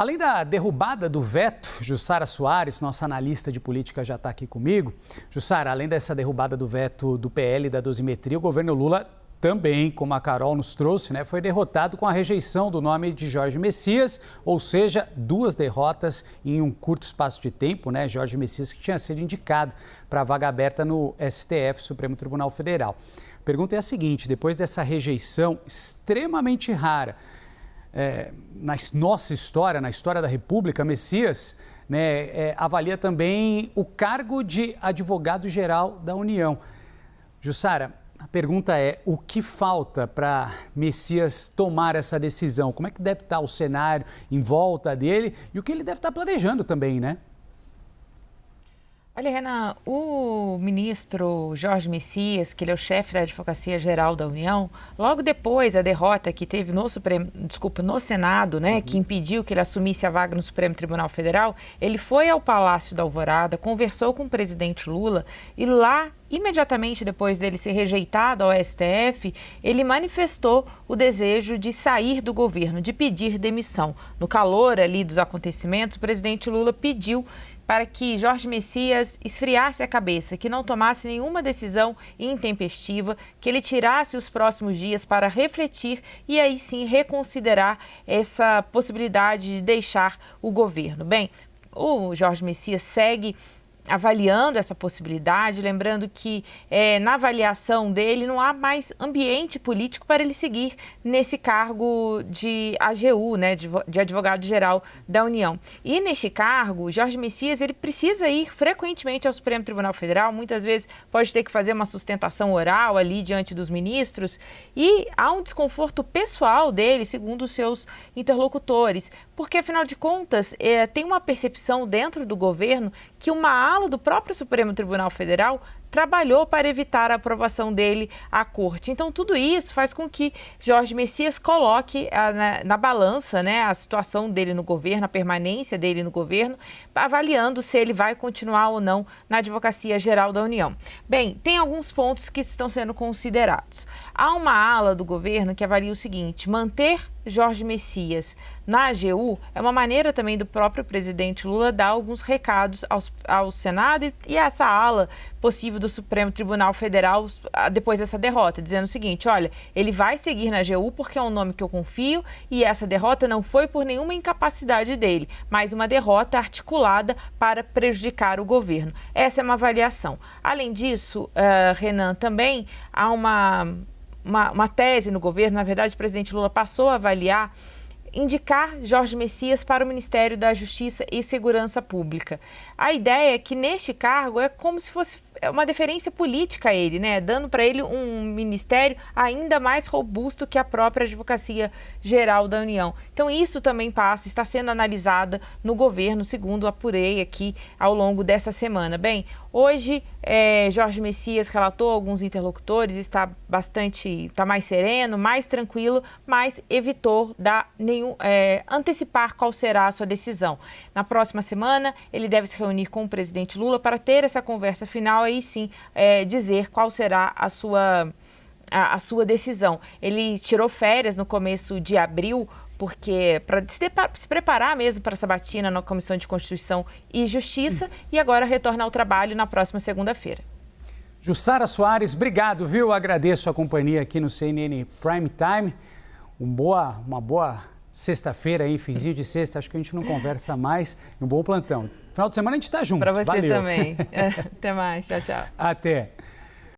Além da derrubada do veto, Jussara Soares, nossa analista de política, já está aqui comigo. Jussara, além dessa derrubada do veto do PL da dosimetria, o governo Lula também, como a Carol nos trouxe, foi derrotado com a rejeição do nome de Jorge Messias, ou seja, 2 derrotas em um curto espaço de tempo, Jorge Messias, que tinha sido indicado para a vaga aberta no STF, Supremo Tribunal Federal. A pergunta é a seguinte: depois dessa rejeição extremamente rara, na nossa história, na história da República, Messias avalia também o cargo de advogado-geral da União. Jussara, a pergunta é: o que falta para Messias tomar essa decisão? Como é que deve estar o cenário em volta dele e o que ele deve estar planejando também, Olha, Renan, o ministro Jorge Messias, que ele é o chefe da Advocacia Geral da União, logo depois da derrota que teve no Senado, que impediu que ele assumisse a vaga no Supremo Tribunal Federal, ele foi ao Palácio da Alvorada, conversou com o presidente Lula e lá, imediatamente depois dele ser rejeitado ao STF, ele manifestou o desejo de sair do governo, de pedir demissão. No calor ali dos acontecimentos, o presidente Lula pediu para que Jorge Messias esfriasse a cabeça, que não tomasse nenhuma decisão intempestiva, que ele tirasse os próximos dias para refletir e aí sim reconsiderar essa possibilidade de deixar o governo. Bem, o Jorge Messias segue avaliando essa possibilidade, lembrando que na avaliação dele não há mais ambiente político para ele seguir nesse cargo de AGU, de advogado-geral da União. E neste cargo, Jorge Messias, ele precisa ir frequentemente ao Supremo Tribunal Federal, muitas vezes pode ter que fazer uma sustentação oral ali diante dos ministros, e há um desconforto pessoal dele, segundo os seus interlocutores, porque afinal de contas tem uma percepção dentro do governo que uma ala do próprio Supremo Tribunal Federal trabalhou para evitar a aprovação dele à corte. Então, tudo isso faz com que Jorge Messias coloque na balança a situação dele no governo, a permanência dele no governo, avaliando se ele vai continuar ou não na Advocacia Geral da União. Bem, tem alguns pontos que estão sendo considerados. Há uma ala do governo que avalia o seguinte: manter Jorge Messias na AGU é uma maneira também do próprio presidente Lula dar alguns recados ao Senado e a essa ala possível do Supremo Tribunal Federal depois dessa derrota, dizendo o seguinte: olha, ele vai seguir na AGU porque é um nome que eu confio e essa derrota não foi por nenhuma incapacidade dele, mas uma derrota articulada para prejudicar o governo. Essa é uma avaliação. Além disso, Renan, também há uma tese no governo, na verdade o presidente Lula passou a avaliar indicar Jorge Messias para o Ministério da Justiça e Segurança Pública. A ideia é que neste cargo é como se fosse uma deferência política a ele, dando para ele um ministério ainda mais robusto que a própria Advocacia Geral da União. Então isso também está sendo analisada no governo, segundo apurei aqui ao longo dessa semana. Bem, hoje Jorge Messias relatou a alguns interlocutores, está mais sereno, mais tranquilo, mas evitou antecipar qual será a sua decisão. Na próxima semana, ele deve se reunir com o presidente Lula para ter essa conversa final, aí sim dizer qual será a sua decisão. Ele tirou férias no começo de abril, porque para se preparar mesmo para a sabatina na Comissão de Constituição e Justiça, e agora retorna ao trabalho na próxima segunda-feira. Jussara Soares, obrigado, viu? Agradeço a companhia aqui no CNN Prime Time. Uma boa sexta-feira aí, finzinho de sexta, acho que a gente não conversa mais. Um bom plantão. Final de semana a gente está junto. Para você Valeu. também. Até mais. Tchau, tchau. Até.